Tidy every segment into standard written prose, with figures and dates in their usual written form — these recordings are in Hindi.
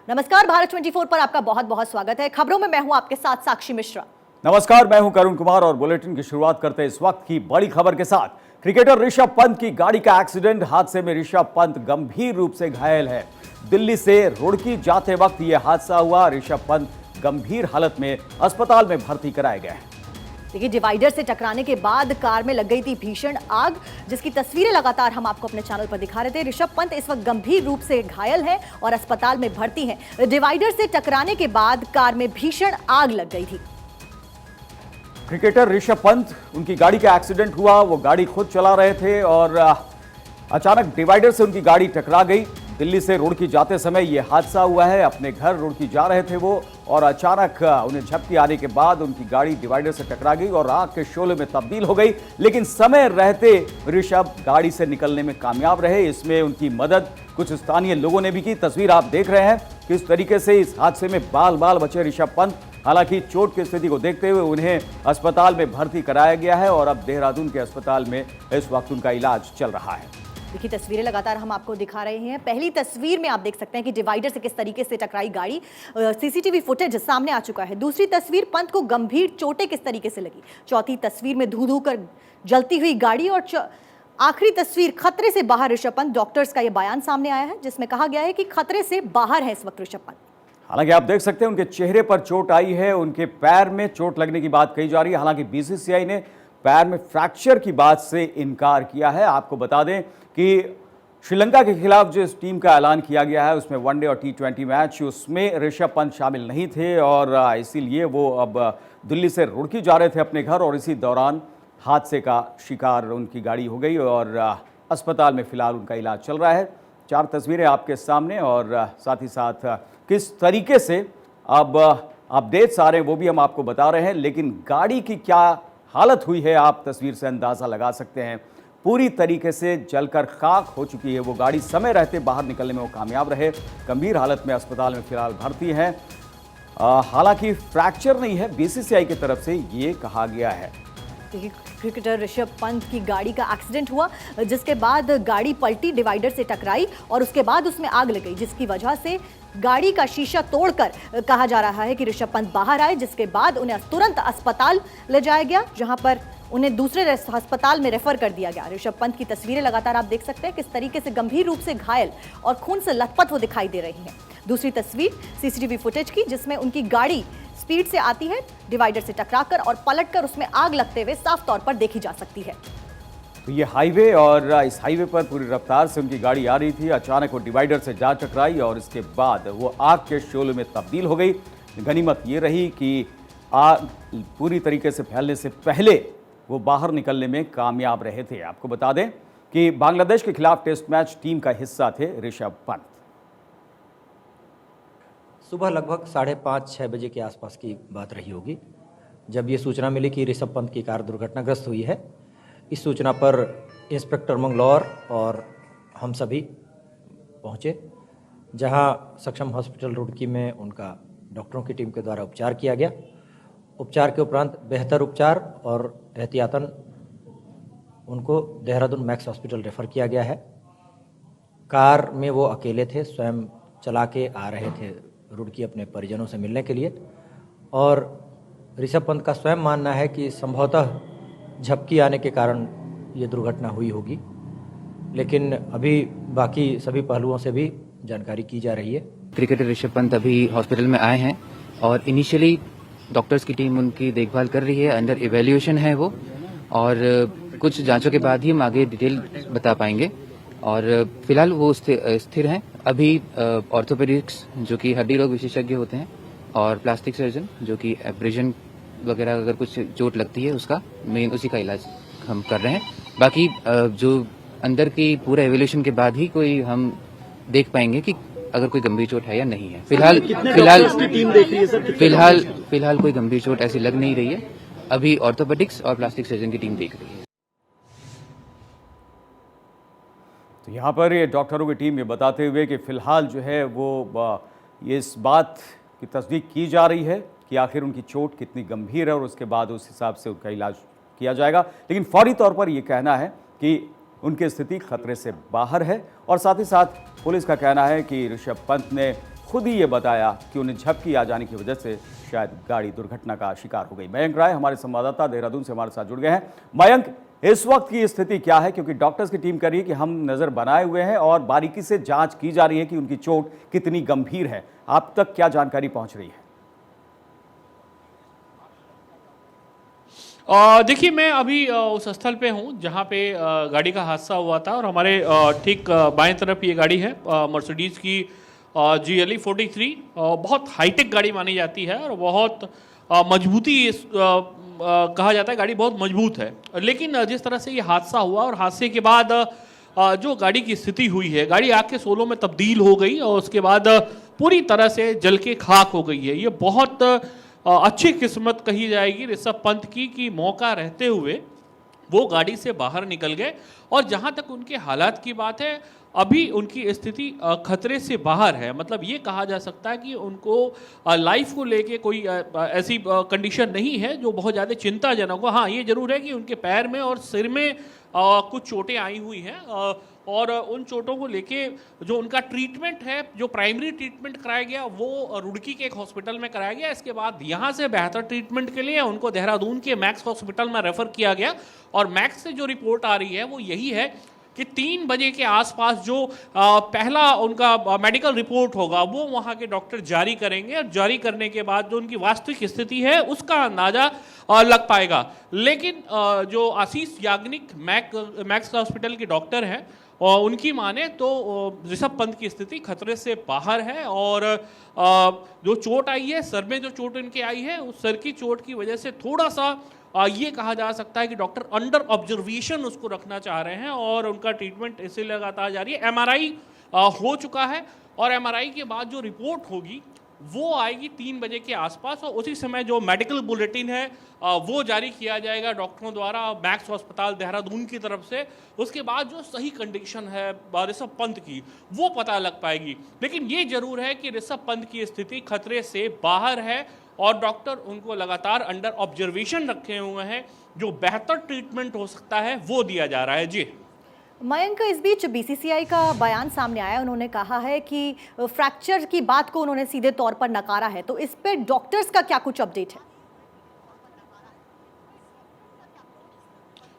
नमस्कार, भारत 24 पर आपका बहुत बहुत स्वागत है। खबरों में मैं हूं आपके साथ साक्षी मिश्रा। नमस्कार, मैं हूं करुण कुमार और बुलेटिन की शुरुआत करते हैं इस वक्त की बड़ी खबर के साथ। क्रिकेटर ऋषभ पंत की गाड़ी का एक्सीडेंट, हादसे में ऋषभ पंत गंभीर रूप से घायल है। दिल्ली से रुड़की जाते वक्त यह हादसा हुआ। ऋषभ पंत गंभीर हालत में अस्पताल में भर्ती कराए गए हैं। देखिए, डिवाइडर से टकराने के बाद कार में लग गई थी भीषण आग, जिसकी तस्वीरें लगातार हम आपको अपने चैनल पर दिखा रहे थे। ऋषभ पंत इस वक्त गंभीर रूप से घायल है और अस्पताल में भर्ती हैं। डिवाइडर से टकराने के बाद कार में भीषण आग लग गई थी। क्रिकेटर ऋषभ पंत, उनकी गाड़ी का एक्सीडेंट हुआ। वो गाड़ी खुद चला रहे थे और अचानक डिवाइडर से उनकी गाड़ी टकरा गई। दिल्ली से रुड़की जाते समय यह हादसा हुआ है। अपने घर रुड़की जा रहे थे वो और अचानक उन्हें झपकी आने के बाद उनकी गाड़ी डिवाइडर से टकरा गई और आग के शोले में तब्दील हो गई। लेकिन समय रहते ऋषभ गाड़ी से निकलने में कामयाब रहे। इसमें उनकी मदद कुछ स्थानीय लोगों ने भी की। तस्वीर आप देख रहे हैं किस तरीके से इस हादसे में बाल बाल बचे ऋषभ पंत। हालांकि चोट की स्थिति को देखते हुए उन्हें अस्पताल में भर्ती कराया गया है और अब देहरादून के अस्पताल में इस वक्त उनका इलाज चल रहा है। देखिए, तस्वीरें लगातार हम आपको दिखा रहे हैं। पहली तस्वीर में आप देख सकते हैं कि डिवाइडर से किस तरीके से टकराई गाड़ी। सीसीटीवी फुटेज सामने आ चुका है। दूसरी तस्वीर, पंत को गंभीर चोटें किस तरीके से लगी। चौथी तस्वीर में धू धू कर जलती हुई गाड़ी और आखिरी तस्वीर, खतरे से बाहर ऋषभ पंत। डॉक्टर्स का यह बयान सामने आया है जिसमें कहा गया है कि खतरे से बाहर है इस वक्त ऋषभ पंत। हालांकि आप देख सकते हैं उनके चेहरे पर चोट आई है, उनके पैर में चोट लगने की बात कही जा रही है। हालांकि बीसीसीआई ने पैर में फ्रैक्चर की बात से इनकार किया है। आपको बता दें कि श्रीलंका के खिलाफ जो इस टीम का ऐलान किया गया है उसमें वनडे और T20 मैच, उसमें ऋषभ पंत शामिल नहीं थे और इसीलिए वो अब दिल्ली से रुड़की जा रहे थे अपने घर और इसी दौरान हादसे का शिकार उनकी गाड़ी हो गई और अस्पताल में फिलहाल उनका इलाज चल रहा है। 4 तस्वीरें आपके सामने और साथ ही साथ किस तरीके से अब अपडेट्स आ रहे हैं वो भी हम आपको बता रहे हैं। लेकिन गाड़ी की क्या हालत हुई है आप तस्वीर से अंदाज़ा लगा सकते हैं। पूरी तरीके से जलकर खाक हो चुकी है वो गाड़ी। समय रहते बाहर निकलने में वो कामयाब रहे। गंभीर हालत में अस्पताल में फिलहाल भर्ती हैं। हालांकि फ्रैक्चर नहीं है, बीसीसीआई की तरफ से ये कहा गया है। क्रिकेटर ऋषभ पंत की गाड़ी का एक्सीडेंट हुआ जिसके बाद गाड़ी पलटी, डिवाइडर से टकराई और उसके बाद उसमें आग लग गई, जिसकी वजह से गाड़ी का शीशा तोड़कर कहा जा रहा है कि ऋषभ पंत बाहर आए, जिसके बाद उन्हें तुरंत अस्पताल ले जाया गया जहां पर उन्हें दूसरे अस्पताल में रेफर कर दिया गया। ऋषभ पंत की तस्वीरें लगातार आप देख सकते हैं किस तरीके से गंभीर रूप से घायल और खून से लथपथ वो दिखाई दे रही हैं। दूसरी तस्वीर सीसीटीवी फुटेज की जिसमें उनकी गाड़ी स्पीड से आती है, डिवाइडर से टकराकर और पलटकर उसमें आग लगते हुए साफ तौर पर देखी जा सकती है। तो ये हाईवे और इस हाईवे पर पूरी रफ्तार से उनकी गाड़ी आ रही थी। अचानक वो डिवाइडर से जा टकराई और इसके बाद वो आग के शोले में तब्दील हो गई। गनीमत ये रही कि आग पूरी तरीके से फैलने से पहले वो बाहर निकलने में कामयाब रहे थे। आपको बता दें कि बांग्लादेश के खिलाफ टेस्ट मैच टीम का हिस्सा थे ऋषभ पंत। सुबह लगभग 5:30-6 बजे के आसपास की बात रही होगी जब ये सूचना मिली कि ऋषभ पंत की कार दुर्घटनाग्रस्त हुई है। इस सूचना पर इंस्पेक्टर मंगलौर और हम सभी पहुंचे, जहां सक्षम हॉस्पिटल रुड़की में उनका डॉक्टरों की टीम के द्वारा उपचार किया गया। उपचार के उपरांत बेहतर उपचार और एहतियातन उनको देहरादून मैक्स हॉस्पिटल रेफ़र किया गया है। कार में वो अकेले थे, स्वयं चला के आ रहे थे रुड़की अपने परिजनों से मिलने के लिए और ऋषभ पंत का स्वयं मानना है कि संभवतः झपकी आने के कारण ये दुर्घटना हुई होगी, लेकिन अभी बाकी सभी पहलुओं से भी जानकारी की जा रही है। क्रिकेटर ऋषभ पंत अभी हॉस्पिटल में आए हैं और इनिशियली डॉक्टर्स की टीम उनकी देखभाल कर रही है, अंडर इवैल्यूएशन है वो और कुछ जांचों के बाद ही हम आगे डिटेल बता पाएंगे और फिलहाल वो स्थिर हैं। अभी ऑर्थोपेडिक्स जो कि हड्डी रोग विशेषज्ञ होते हैं और प्लास्टिक सर्जन जो कि एब्रेजन वगैरह अगर कुछ चोट लगती है उसका मेन उसी का इलाज हम कर रहे हैं। बाकी जो अंदर की पूरा एवैल्यूएशन के बाद ही कोई हम देख पाएंगे कि अगर कोई गंभीर चोट है या नहीं है। फिलहाल कोई गंभीर चोट ऐसी लग नहीं रही है। अभी ऑर्थोपेडिक्स और प्लास्टिक सर्जन की टीम देख रही है। तो यहाँ पर ये डॉक्टरों की टीम ये बताते हुए कि फिलहाल जो है वो ये इस बात की तस्दीक की जा रही है कि आखिर उनकी चोट कितनी गंभीर है और उसके बाद उस हिसाब से उनका इलाज किया जाएगा। लेकिन फौरी तौर पर ये कहना है कि उनकी स्थिति खतरे से बाहर है और साथ ही साथ पुलिस का कहना है कि ऋषभ पंत ने खुद ही ये बताया कि उन्हें झपकी आ जाने की वजह से शायद गाड़ी दुर्घटना का शिकार हो गई। मयंक राय हमारे संवाददाता देहरादून से हमारे साथ जुड़ गए हैं। मयंक, इस वक्त की स्थिति क्या है? क्योंकि डॉक्टर्स की टीम कह रही है कि हम नजर बनाए हुए हैं और बारीकी से जांच की जा रही है कि उनकी चोट कितनी गंभीर है। आप तक क्या जानकारी पहुंच रही है? देखिए, मैं अभी उस स्थल पे हूँ जहाँ पे गाड़ी का हादसा हुआ था और हमारे ठीक बाएं तरफ ये गाड़ी है मर्सिडीज़ की GLE 43। बहुत हाईटेक गाड़ी मानी जाती है और बहुत मजबूती कहा जाता है, गाड़ी बहुत मजबूत है। लेकिन जिस तरह से ये हादसा हुआ और हादसे के बाद जो गाड़ी की स्थिति हुई है, गाड़ी आग के शोलों में तब्दील हो गई और उसके बाद पूरी तरह से जल के खाक हो गई है। ये बहुत अच्छी किस्मत कही जाएगी ऋषभ पंत की कि मौका रहते हुए वो गाड़ी से बाहर निकल गए। और जहां तक उनके हालात की बात है, अभी उनकी स्थिति खतरे से बाहर है। मतलब ये कहा जा सकता है कि उनको लाइफ को लेके कोई ऐसी कंडीशन नहीं है जो बहुत ज़्यादा चिंताजनक हो। हाँ, ये जरूर है कि उनके पैर में और सिर में कुछ चोटें आई हुई हैं और उन चोटों को लेके जो उनका ट्रीटमेंट है, जो प्राइमरी ट्रीटमेंट कराया गया वो रुड़की के एक हॉस्पिटल में कराया गया। इसके बाद यहाँ से बेहतर ट्रीटमेंट के लिए उनको देहरादून के मैक्स हॉस्पिटल में रेफर किया गया। और मैक्स से जो रिपोर्ट आ रही है वो यही है कि 3 बजे के आसपास जो पहला उनका मेडिकल रिपोर्ट होगा वो वहाँ के डॉक्टर जारी करेंगे और जारी करने के बाद जो उनकी वास्तविक स्थिति है उसका अंदाजा लग पाएगा। लेकिन जो आशीष याग्निक मैक्स हॉस्पिटल के डॉक्टर हैं और उनकी माने तो ऋषभ पंत की स्थिति खतरे से बाहर है। और जो चोट आई है, सर में जो चोट इनके आई है, उस सर की चोट की वजह से थोड़ा सा ये कहा जा सकता है कि डॉक्टर अंडर ऑब्जर्वेशन उसको रखना चाह रहे हैं और उनका ट्रीटमेंट इसे लगातार जारी है। MRI हो चुका है और MRI के बाद जो रिपोर्ट होगी वो आएगी 3 बजे के आसपास और उसी समय जो मेडिकल बुलेटिन है वो जारी किया जाएगा डॉक्टरों द्वारा मैक्स अस्पताल देहरादून की तरफ से। उसके बाद जो सही कंडीशन है ऋषभ पंत की वो पता लग पाएगी। लेकिन ये जरूर है कि ऋषभ पंत की स्थिति खतरे से बाहर है और डॉक्टर उनको लगातार अंडर ऑब्जर्वेशन रखे हुए हैं। जो बेहतर ट्रीटमेंट हो सकता है वो दिया जा रहा है। जी मयंक, इस बीच BCCI का बयान सामने आया। उन्होंने कहा है कि फ्रैक्चर की बात को उन्होंने सीधे तौर पर नकारा है, तो इस पे डॉक्टर्स का क्या कुछ अपडेट है?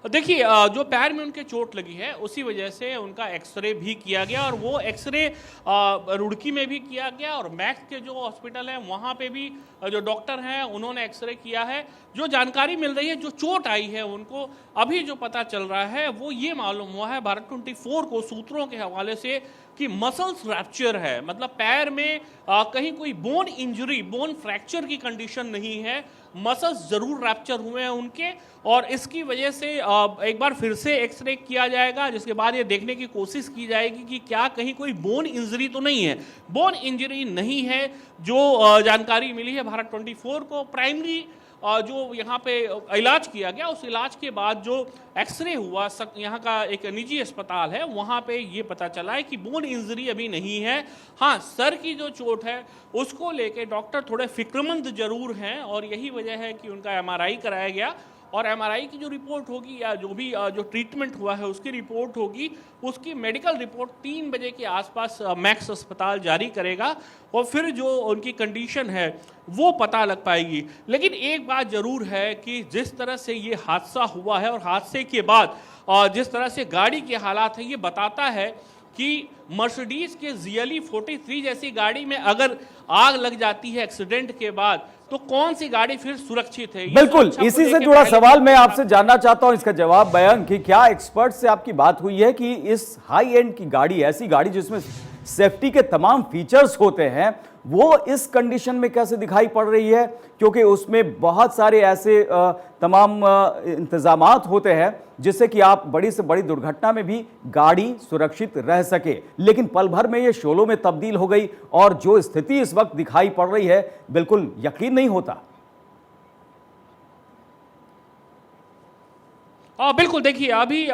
देखिए, जो पैर में उनके चोट लगी है उसी वजह से उनका एक्सरे भी किया गया और वो एक्सरे रुड़की में भी किया गया और मैक्स के जो हॉस्पिटल है वहाँ पे भी जो डॉक्टर हैं उन्होंने एक्सरे किया है। जो जानकारी मिल रही है, जो चोट आई है उनको अभी जो पता चल रहा है वो ये मालूम हुआ है भारत 24 को सूत्रों के हवाले से कि मसल्स रैप्चर है। मतलब पैर में कहीं कोई बोन इंजरी, बोन फ्रैक्चर की कंडीशन नहीं है, मसल्स जरूर रैप्चर हुए हैं उनके और इसकी वजह से एक बार फिर से एक्सरे किया जाएगा जिसके बाद ये देखने की कोशिश की जाएगी कि क्या कहीं कोई बोन इंजरी तो नहीं है। बोन इंजरी नहीं है, जो जानकारी मिली है भारत 24 को। प्राइमरी जो यहाँ पे इलाज किया गया, उस इलाज के बाद जो एक्सरे हुआ यहाँ का एक निजी अस्पताल है वहाँ पे ये पता चला है कि बोन इंजरी अभी नहीं है। हाँ, सर की जो चोट है उसको लेके डॉक्टर थोड़े फिक्रमंद जरूर हैं और यही वजह है कि उनका MRI कराया गया और MRI की जो रिपोर्ट होगी या जो भी जो ट्रीटमेंट हुआ है उसकी रिपोर्ट होगी, उसकी मेडिकल रिपोर्ट 3 बजे के आसपास मैक्स अस्पताल जारी करेगा और फिर जो उनकी कंडीशन है वो पता लग पाएगी। लेकिन एक बात ज़रूर है कि जिस तरह से ये हादसा हुआ है और हादसे के बाद जिस तरह से गाड़ी के हालात हैं, ये बताता है कि मर्सिडीज के GLE 43 जैसी गाड़ी में अगर आग लग जाती है एक्सीडेंट के बाद तो कौन सी गाड़ी फिर सुरक्षित है? बिल्कुल, इसी से जुड़ा सवाल मैं आपसे जानना चाहता हूं, इसका जवाब बयान कि क्या एक्सपर्ट से आपकी बात हुई है कि इस हाई एंड की गाड़ी, ऐसी गाड़ी जिसमें सेफ्टी के तमाम फीचर्स होते हैं, वो इस कंडीशन में कैसे दिखाई पड़ रही है? क्योंकि उसमें बहुत सारे ऐसे तमाम इंतजामात होते हैं जिससे कि आप बड़ी से बड़ी दुर्घटना में भी गाड़ी सुरक्षित रह सके, लेकिन पल भर में ये शोलों में तब्दील हो गई और जो स्थिति इस वक्त दिखाई पड़ रही है बिल्कुल यकीन नहीं होता। बिल्कुल, देखिए अभी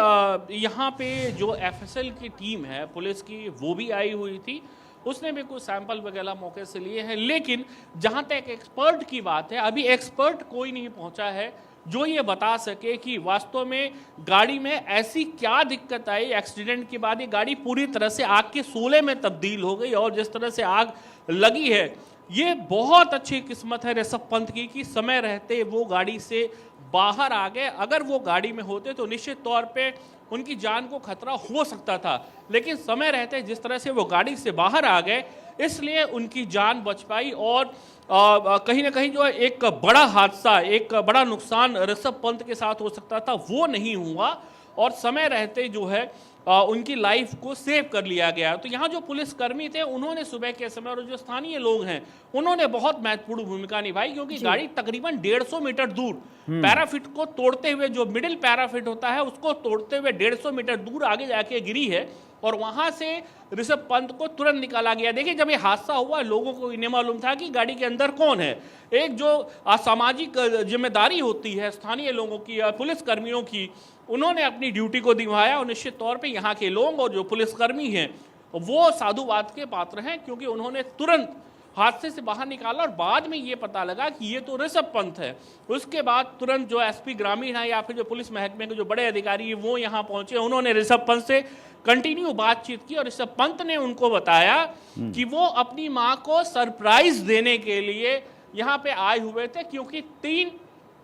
यहाँ पे जो FSL की टीम है पुलिस की वो भी आई हुई थी, उसने भी कुछ सैंपल वगैरह मौके से लिए हैं। लेकिन जहाँ तक एक्सपर्ट की बात है, अभी एक्सपर्ट कोई नहीं पहुँचा है जो ये बता सके कि वास्तव में गाड़ी में ऐसी क्या दिक्कत आई एक्सीडेंट के बाद ये गाड़ी पूरी तरह से आग के शोले में तब्दील हो गई और जिस तरह से आग लगी है। ये बहुत अच्छी किस्मत है ऋषभ पंत की कि समय रहते वो गाड़ी से बाहर आ गए। अगर वो गाड़ी में होते तो निश्चित तौर पे उनकी जान को खतरा हो सकता था, लेकिन समय रहते जिस तरह से वो गाड़ी से बाहर आ गए इसलिए उनकी जान बच पाई। और कहीं ना कहीं जो एक बड़ा हादसा, एक बड़ा नुकसान ऋषभ पंत के साथ हो सकता था वो नहीं हुआ और समय रहते जो है उनकी लाइफ को सेव कर लिया गया। तो यहाँ जो पुलिसकर्मी थे उन्होंने सुबह के समय और जो स्थानीय लोग हैं उन्होंने बहुत महत्वपूर्ण भूमिका निभाई, क्योंकि गाड़ी तकरीबन 150 मीटर दूर पैराफिट को तोड़ते हुए, जो मिडिल पैराफिट होता है उसको तोड़ते हुए 150 मीटर दूर आगे जाके गिरी है और वहां से ऋषभ पंत को तुरंत निकाला गया। देखिए, जब ये हादसा हुआ लोगों को इन्हें मालूम था कि गाड़ी के अंदर कौन है। एक जो असामाजिक जिम्मेदारी होती है स्थानीय लोगों की, पुलिस कर्मियों की, उन्होंने अपनी ड्यूटी को निभाया और निश्चित तौर पे यहाँ के लोग और जो पुलिसकर्मी हैं वो साधुवाद के पात्र हैं, क्योंकि उन्होंने तुरंत हादसे से बाहर निकाला और बाद में ये पता लगा कि ये तो ऋषभ पंत है। उसके बाद तुरंत जो एसपी ग्रामीण है या फिर जो पुलिस महकमे के जो बड़े अधिकारी हैं वो यहाँ पहुंचे, उन्होंने ऋषभ पंत से कंटिन्यू बातचीत की और ऋषभ पंत ने उनको बताया कि वो अपनी माँ को सरप्राइज देने के लिए यहाँ पे आए हुए थे, क्योंकि 3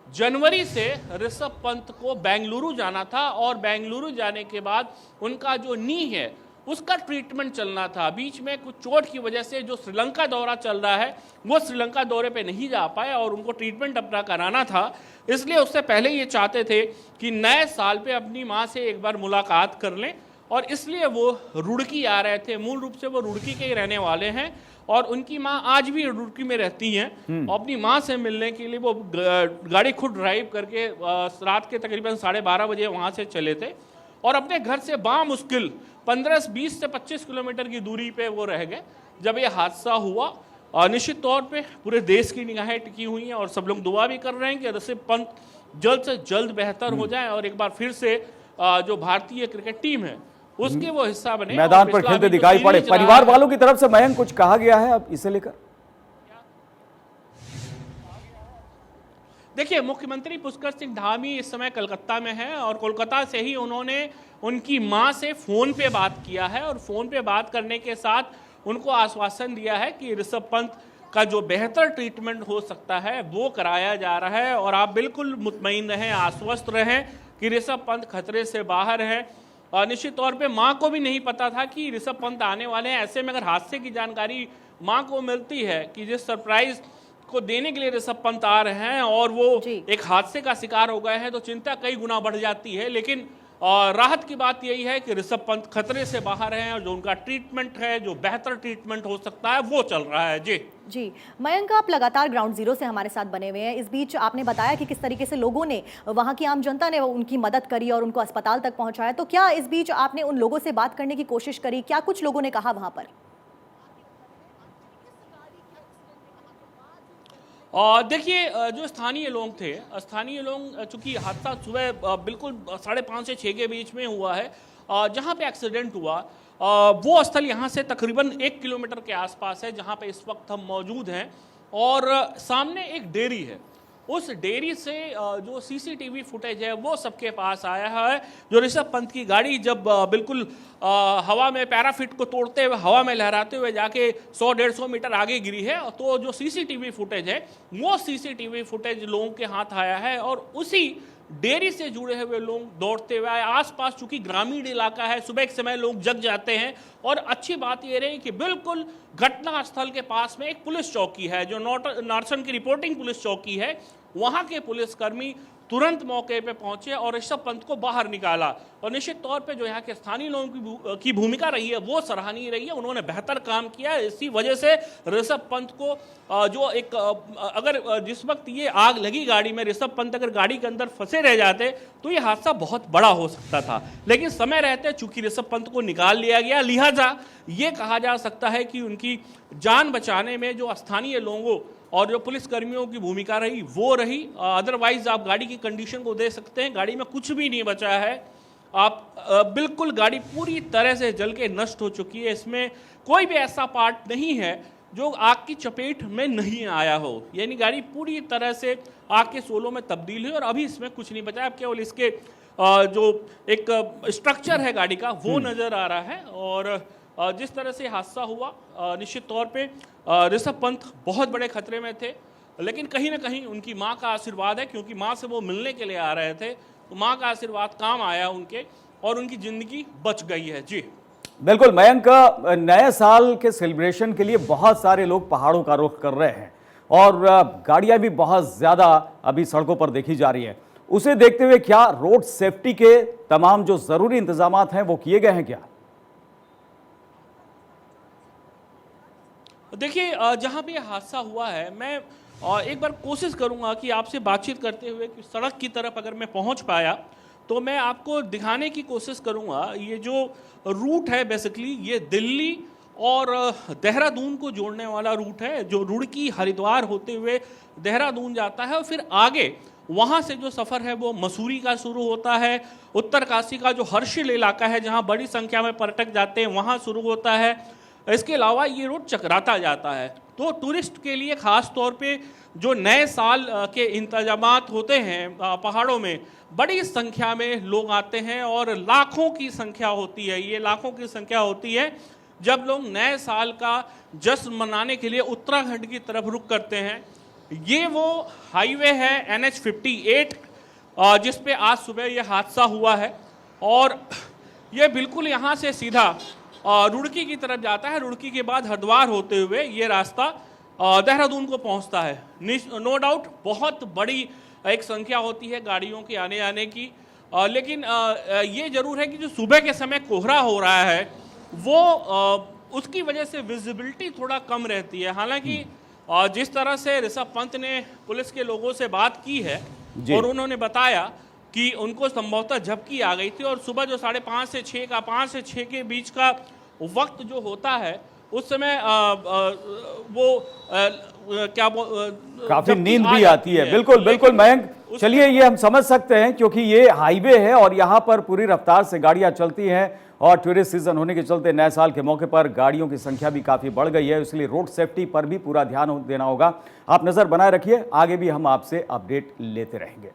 जनवरी से ऋषभ पंत को बेंगलुरु जाना था और बेंगलुरु जाने के बाद उनका जो नी है उसका ट्रीटमेंट चलना था। बीच में कुछ चोट की वजह से जो श्रीलंका दौरा चल रहा है वो श्रीलंका दौरे पे नहीं जा पाए और उनको ट्रीटमेंट अपना कराना था। इसलिए उससे पहले ये चाहते थे कि नए साल पे अपनी माँ से एक बार मुलाकात कर लें और इसलिए वो रुड़की आ रहे थे। मूल रूप से वो रुड़की के ही रहने वाले हैं और उनकी माँ आज भी रुड़की में रहती हैं। अपनी माँ से मिलने के लिए वो गाड़ी खुद ड्राइव करके रात के तकरीबन 12:30 बजे वहाँ से चले थे और अपने घर से बामुश्किल 15-20 से 25 किलोमीटर की दूरी पे वो रह गए जब ये हादसा हुआ। निश्चित तौर पे पूरे देश की निगाहें टिकी हुई हैं और सब लोग दुआ भी कर रहे हैं कि ऋषभ पंत जल्द से जल्द बेहतर हो जाए और एक बार फिर से जो भारतीय क्रिकेट टीम है उसके वो हिस्सा बने, मैदान पर खेलते दिखाई पड़े। परिवार वालों की तरफ से मयंक कुछ कहा गया है अब इसे लेकर? देखिए, मुख्यमंत्री पुष्कर सिंह धामी इस समय कलकत्ता में है और कोलकाता से ही उन्होंने उनकी मां से फोन पे बात किया है और फोन पे बात करने के साथ उनको आश्वासन दिया है कि ऋषभ पंत का जो बेहतर ट्रीटमेंट हो सकता है वो कराया जा रहा है और आप बिल्कुल मुतमईन रहें, आश्वस्त रहें कि ऋषभ पंत खतरे से बाहर है। निश्चित तौर पे माँ को भी नहीं पता था कि ऋषभ पंत आने वाले हैं। ऐसे में अगर हादसे की जानकारी माँ को मिलती है कि जिस सरप्राइज को देने के लिए ऋषभ पंत आ रहे हैं और वो एक हादसे का शिकार हो गए हैं तो चिंता कई गुना बढ़ जाती है। लेकिन राहत की बात यही है कि ऋषभ पंत खतरे से बाहर हैं और जो उनका ट्रीटमेंट है, जो बेहतर ट्रीटमेंट हो सकता है वो चल रहा है। जी मयंक, आप लगातार ग्राउंड जीरो से हमारे साथ बने हुए हैं। इस बीच आपने बताया कि किस तरीके से लोगों ने, वहां की आम जनता ने उनकी मदद करी और उनको अस्पताल तक पहुंचाया। तो क्या इस बीच आपने उन लोगों से बात करने की कोशिश करी? क्या कुछ लोगों ने कहा वहां पर? देखिए, जो स्थानीय लोग थे, स्थानीय लोग, चूंकि हादसा सुबह बिल्कुल 5:30 से 6 के बीच में हुआ है, जहां पे एक्सीडेंट हुआ वो स्थल यहां से तकरीबन 1 किलोमीटर के आसपास है जहां पे इस वक्त हम मौजूद हैं और सामने एक डेयरी है। उस डेयरी से जो सीसीटीवी फुटेज है वो सबके पास आया है। जो ऋषभ पंत की गाड़ी जब बिल्कुल हवा में पैराफिट को तोड़ते हुए हवा में लहराते हुए जाके 100-150 मीटर आगे गिरी है, तो जो सीसीटीवी फुटेज है वो सीसीटीवी फुटेज लोगों के हाथ आया है और उसी डेयरी से जुड़े हुए लोग दौड़ते हुए आए। आसपास चूंकि ग्रामीण इलाका है, सुबह के समय लोग जग जाते हैं और अच्छी बात यह रही कि बिल्कुल घटना स्थल के पास में एक पुलिस चौकी है जो नारसन की रिपोर्टिंग पुलिस चौकी है। वहां के पुलिसकर्मी तुरंत मौके पे पहुंचे और ऋषभ पंत को बाहर निकाला और निश्चित तौर पे जो यहाँ के स्थानीय लोगों की भूमिका रही है वो सराहनीय रही है। उन्होंने बेहतर काम किया। इसी वजह से ऋषभ पंत को जो एक अगर जिस वक्त ये आग लगी गाड़ी में, ऋषभ पंत अगर गाड़ी के अंदर फंसे रह जाते तो ये हादसा बहुत बड़ा हो सकता था। लेकिन समय रहते चूंकि ऋषभ पंत को निकाल लिया गया, लिहाजा ये कहा जा सकता है कि उनकी जान बचाने में जो स्थानीय लोगों और जो पुलिसकर्मियों की भूमिका रही वो रही। अदरवाइज आप गाड़ी की कंडीशन को देख सकते हैं, गाड़ी में कुछ भी नहीं बचा है। आप बिल्कुल गाड़ी पूरी तरह से जल के नष्ट हो चुकी है। इसमें कोई भी ऐसा पार्ट नहीं है जो आग की चपेट में नहीं आया हो, यानी गाड़ी पूरी तरह से आग के शोलों में तब्दील हुई और अभी इसमें कुछ नहीं बचा। अब केवल इसके जो एक स्ट्रक्चर है गाड़ी का वो नज़र आ रहा है। और जिस तरह से हादसा हुआ, निश्चित तौर पे ऋषभ पंत बहुत बड़े खतरे में थे, लेकिन कहीं ना कहीं उनकी माँ का आशीर्वाद है, क्योंकि माँ से वो मिलने के लिए आ रहे थे, तो माँ का आशीर्वाद काम आया उनके और उनकी ज़िंदगी बच गई है। जी बिल्कुल मयंक, नए साल के सेलिब्रेशन के लिए बहुत सारे लोग पहाड़ों का रुख कर रहे हैं और गाड़ियां भी बहुत ज़्यादा अभी सड़कों पर देखी जा रही है। उसे देखते हुए क्या रोड सेफ्टी के तमाम जो ज़रूरी इंतजामात हैं वो किए गए हैं क्या? देखिए, जहाँ पे हादसा हुआ है, मैं एक बार कोशिश करूँगा कि आपसे बातचीत करते हुए कि सड़क की तरफ अगर मैं पहुँच पाया तो मैं आपको दिखाने की कोशिश करूँगा। ये जो रूट है बेसिकली ये दिल्ली और देहरादून को जोड़ने वाला रूट है, जो रुड़की हरिद्वार होते हुए देहरादून जाता है और फिर आगे वहाँ से जो सफ़र है वो मसूरी का शुरू होता है, उत्तरकाशी का जो हर्षिल इलाका है जहाँ बड़ी संख्या में पर्यटक जाते हैं वहाँ शुरू होता है। इसके अलावा ये रोड चकराता जाता है। तो टूरिस्ट के लिए ख़ास तौर पे जो नए साल के इंतजामात होते हैं, पहाड़ों में बड़ी संख्या में लोग आते हैं और लाखों की संख्या होती है, ये लाखों की संख्या होती है जब लोग नए साल का जश्न मनाने के लिए उत्तराखंड की तरफ रुख करते हैं। ये वो हाईवे है NH58 जिस पे आज सुबह ये हादसा हुआ है और ये बिल्कुल यहाँ से सीधा रुड़की की तरफ जाता है। रुड़की के बाद हरिद्वार होते हुए ये रास्ता देहरादून को पहुँचता है। नो डाउट बहुत बड़ी एक संख्या होती है गाड़ियों के आने जाने की, लेकिन ये जरूर है कि जो सुबह के समय कोहरा हो रहा है वो उसकी वजह से विजिबिलिटी थोड़ा कम रहती है। हालांकि जिस तरह से ऋषभ पंत ने पुलिस के लोगों से बात की है और उन्होंने बताया कि उनको संभवतः झपकी आ गई थी और सुबह जो 5:30 से 6 का 5 से 6 के बीच का वक्त जो होता है उस समय काफी नींद भी आती है। बिल्कुल बिल्कुल मयंक, चलिए ये हम समझ सकते हैं क्योंकि ये हाईवे है और यहाँ पर पूरी रफ्तार से गाड़ियाँ चलती हैं और टूरिस्ट सीजन होने के चलते नए साल के मौके पर गाड़ियों की संख्या भी काफी बढ़ गई है, इसलिए रोड सेफ्टी पर भी पूरा ध्यान देना होगा। आप नजर बनाए रखिए, आगे भी हम आपसे अपडेट लेते रहेंगे।